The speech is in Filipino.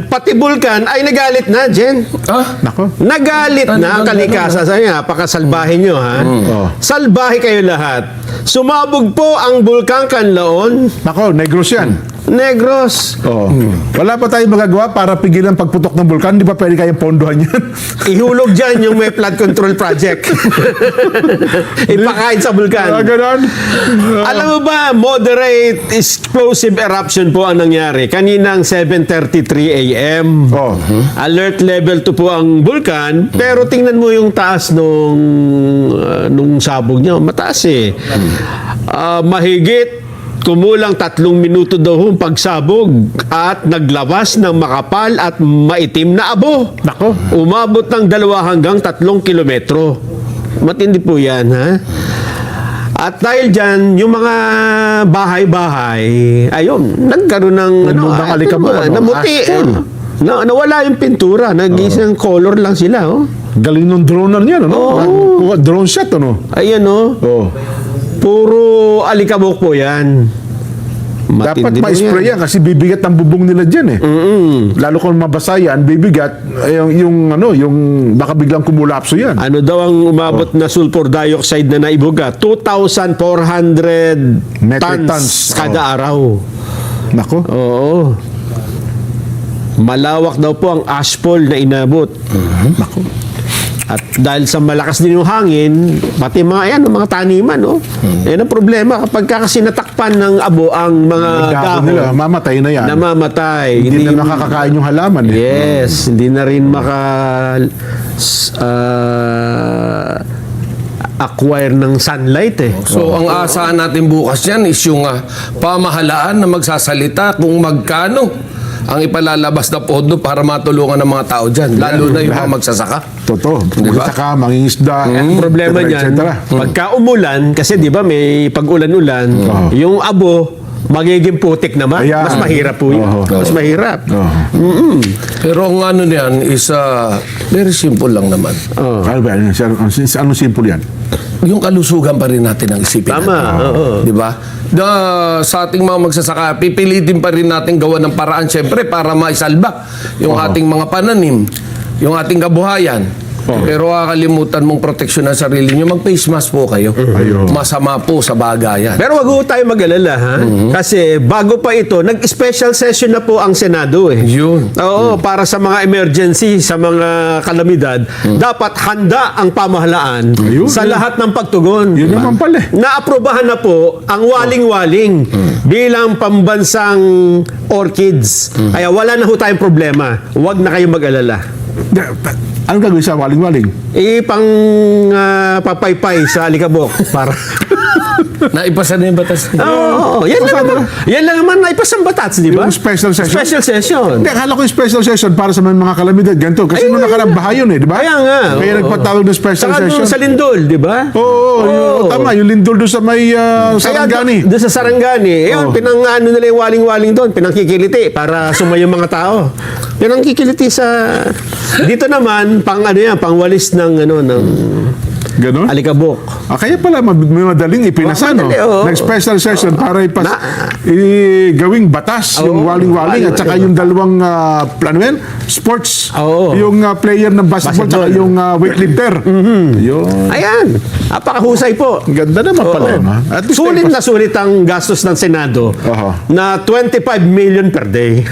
Pati Bulkan ay nagalit na, Jen. Nako. Nagalit na ang kalikasan. Sabi nga, napakasalbahe nyo, ha? Salbahe kayo lahat. Sumabog po ang Bulkang Kanlaon. Nako, Negros yan. Negros. Wala pa tayong magagawa para pigilan pagputok ng bulkan. Di ba pwede kayong pondohan yan? Ihulog dyan yung may flood control project. Ipakain sa Bulkan. Ganon. Alam mo ba, moderate explosive eruption po ang nangyari. Kaninang 7:33 a.m. Alert level 2 po ang bulkan. Pero tingnan mo yung taas nung sabog niya. Mataas eh. Mahigit kumulang 3 minuto daw ang pagsabog at naglabas ng makapal at maitim na abo. Nako. Umabot ng 2 hanggang 3 kilometro. Matindi po yan, ha? At dahil dyan, yung mga bahay-bahay, ayun, nagkaroon ng alikabok, namuti. asphalt. Nawala yung pintura. Nag-isang color lang sila, oh. Galing ng drone niyan, ano? Drone shot, ano? Ayan, oh. Puro alikabok po yan. Dapat ma-spray yan kasi bibigat ang bubong nila dyan eh. Lalo kung mabasa yan, bibigat, yung baka biglang kumulapso yan. Ano daw ang umabot na sulfur dioxide na naibuga? 2,400 Metric tons. kada araw. Nako. Oo. Malawak daw po ang ashfall na inabot. Nako. At dahil sa malakas din yung hangin, pati mga mga taniman, no? Yan ang problema kapag kasi natakpan ng abo ang mga dahon nila, mamatay na yan. namamatay. Hindi na makakakain yung halaman. Yes, hindi na rin acquire ng sunlight eh. So, ang asahan natin bukas yan is yung pamahalaan na magsasalita kung magkano ang ipalalabas na pondo para matulungan ng mga tao dyan. Lalo na yung mga magsasaka. Totoo. Diba? Magsasaka, mangingisda. Ang problema niyan, pagka umulan, kasi di ba may pag-ulan-ulan, yung abo, magiging putik naman. Ayan. Mas mahirap po yun. Mas mahirap. Pero ang ano niyan is very simple lang naman. Ano ba? Anong simple yan? Yung kalusugan pa rin natin ang isipin. Tama, oo. Di ba? Sa ating mga magsasaka, pipilitin pa rin natin gawa ng paraan siyempre para maisalba yung ating mga pananim, yung ating kabuhayan. Pero kakalimutan mong proteksyon ng sarili nyo, mag-face mask po kayo. Masama po sa bagayan. Pero wag ho tayo mag-alala, ha? Kasi bago pa ito, nag-special session na po ang Senado eh. Yun. Oo, para sa mga emergency, sa mga kalamidad, dapat handa ang pamahalaan sa lahat ng pagtugon. Yun naman pala. Naaprobahan na po ang waling-waling bilang pambansang orchids. Kaya wala na ho tayong problema. Huwag na kayong mag-alala. Anong gagawin sa waling-waling? Pang papaypay sa alikabok para Naipasa na yung batas. Oo, yan lang naman naipasang batas, di ba? Yung special session? Special session. Hindi, akala ko yung special session para sa mga kalamidad. Ganito. Kasi nung nakarabaha yun eh, di ba? Kaya nga. Kaya nagpatawag ng special Saka session. doon sa Lindol, di ba? Oo. Tama. Yung lindol doon sa may Sarangani. Doon sa Sarangani. Pinang-ano nila yung waling-waling doon. Pinangkikiliti para sumayo mga tao. Pinangkikiliti sa... Dito naman, pangwalis ng Ganon? alikabok. Kaya pala may madaling ipinasa, no? Madali, oo. Nag-special session para gawing batas yung waling-waling at saka yung dalawang sports. Yung player ng basketball at yung weightlifter. Yun. Ayan. Napakahusay po. Ganda naman pala. At least Sulit na sulit ang gastos ng Senado na 25 million per day.